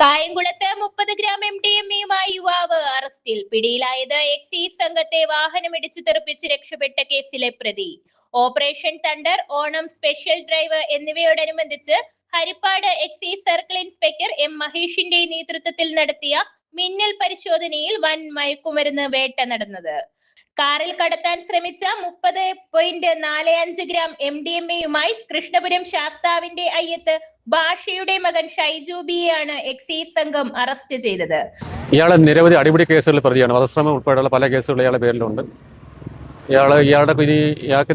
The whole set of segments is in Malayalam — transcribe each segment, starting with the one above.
കായംകുളത്ത് 30 ഗ്രാം MDMA-യുമായി യുവാവ് അറസ്റ്റിൽ. പിടിയിലായത് എക്സൈസ് സംഘത്തെ വാഹനമിടിച്ചു തെറിപ്പിച്ച് രക്ഷപ്പെട്ട കേസിലെ പ്രതി. Operation thunder, Onam special drive എന്നിവയോടനുബന്ധിച്ച് Harippad excise circle inspector M മഹേഷിന്റെ നേതൃത്വത്തിൽ നടത്തിയ മിന്നൽ പരിശോധനയിൽ വൻ മയക്കുമരുന്ന് വേട്ട നടന്നത്. കാറിൽ കടത്താൻ ശ്രമിച്ച 30.45 ഗ്രാം MDMA-യുമായി കൃഷ്ണപുരം ശാസ്താവിന്റെ അയ്യത്ത് ഭാഷയുടെ മകൻ ഷൈജു ബിയെയാണ് എക്സൈസ് സംഘം അറസ്റ്റ് ചെയ്തത്. ഇയാളെ നിരവധി അടിപിടി കേസുകളിൽ പ്രതിയാണ്. വധശ്രമം ഉൾപ്പെടെയുള്ള പല കേസുകളും ഇയാളുടെ പേരിലുണ്ട്. ഇയാളുടെ ഇയാൾക്ക്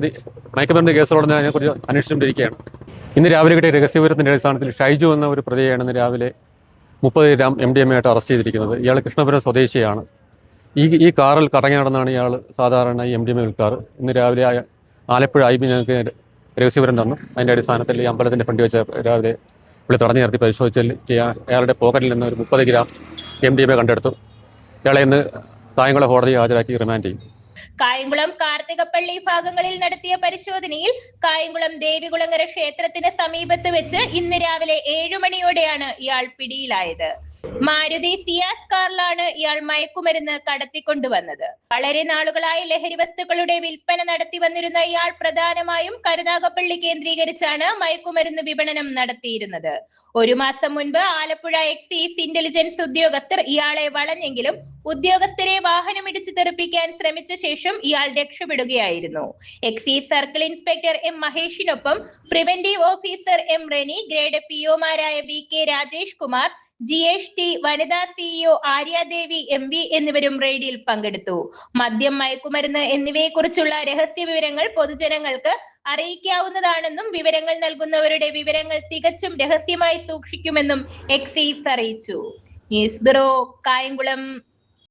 മയക്കുമരുന്ന് കേസുകളോട് അതിനെക്കുറിച്ച് അന്വേഷിച്ചുകൊണ്ടിരിക്കുകയാണ്. ഇന്ന് രാവിലെ കിട്ടിയ രഹസ്യവിവരത്തിന്റെ അടിസ്ഥാനത്തിൽ ഷൈജു എന്ന ഒരു പ്രതിയെയാണ് ഇന്ന് രാവിലെ 30 ഗ്രാം MDMA ആയിട്ട് അറസ്റ്റ് ചെയ്തിരിക്കുന്നത്. ഇയാൾ കൃഷ്ണപുരം സ്വദേശിയാണ്. ഈ കാറിൽ കറങ്ങി നടന്നാണ് ഇയാൾ സാധാരണ ഈ MDMA വിൽക്കാറ്. ഇന്ന് രാവിലെ ആലപ്പുഴ IB ഞങ്ങൾക്ക് രഹസ്യവിവരം തന്നു. അതിൻ്റെ അടിസ്ഥാനത്തിൽ ഈ അമ്പലത്തിൻ്റെ ഫ്രണ്ട് വെച്ച് രാവിലെ പുള്ളി തടഞ്ഞു നിർത്തി പരിശോധിച്ചാൽ അയാളുടെ പോക്കറ്റിൽ നിന്ന് ഒരു 30 ഗ്രാം MDMA കണ്ടെടുത്തു. ഇയാളെ ഇന്ന് കായംകുളം കോടതിയിൽ ഹാജരാക്കി റിമാൻഡ് ചെയ്യും. കായംകുളം കാർത്തികപ്പള്ളി ഭാഗങ്ങളിൽ നടത്തിയ പരിശോധനയിൽ കായംകുളം ദേവികുളങ്ങര ക്ഷേത്രത്തിന് സമീപത്ത് വെച്ച് ഇന്ന് രാവിലെ 7 മണിയോടെയാണ് ഇയാൾ പിടിയിലായത്. മാരുതി സിയാസ് കാറിലാണ് ഇയാൾ മയക്കുമരുന്ന് കടത്തിക്കൊണ്ടുവന്നത്. വളരെ നാളുകളായി ലഹരി വസ്തുക്കളുടെ വിൽപ്പന നടത്തി വന്നിരുന്ന ഇയാൾ പ്രധാനമായും കരുനാഗപ്പള്ളി കേന്ദ്രീകരിച്ചാണ് മയക്കുമരുന്ന് വിപണനം നടത്തിയിരുന്നത്. 1 മാസം മുൻപ് ആലപ്പുഴ എക്സൈസ് ഇന്റലിജൻസ് ഉദ്യോഗസ്ഥർ ഇയാളെ വളഞ്ഞെങ്കിലും ഉദ്യോഗസ്ഥരെ വാഹനമിടിച്ച് തെറിപ്പിക്കാൻ ശ്രമിച്ച ശേഷം ഇയാൾ രക്ഷപ്പെടുകയായിരുന്നു. എക്സൈസ് സർക്കിൾ ഇൻസ്പെക്ടർ M മഹേഷിനൊപ്പം preventive officer M Reni, grade POമാരായ VK രാജേഷ് കുമാർ, GST വനിതാ CEO ആര്യാദേവി MV എന്നിവരും റെയ്ഡിൽ പങ്കെടുത്തു. മദ്യം, മയക്കുമരുന്ന് എന്നിവയെക്കുറിച്ചുള്ള രഹസ്യ വിവരങ്ങൾ പൊതുജനങ്ങൾക്ക് അറിയിക്കാവുന്നതാണെന്നും വിവരങ്ങൾ നൽകുന്നവരുടെ വിവരങ്ങൾ തികച്ചും രഹസ്യമായി സൂക്ഷിക്കുമെന്നും എക്സൈസ് അറിയിച്ചു. News bureau, Kayamkulam.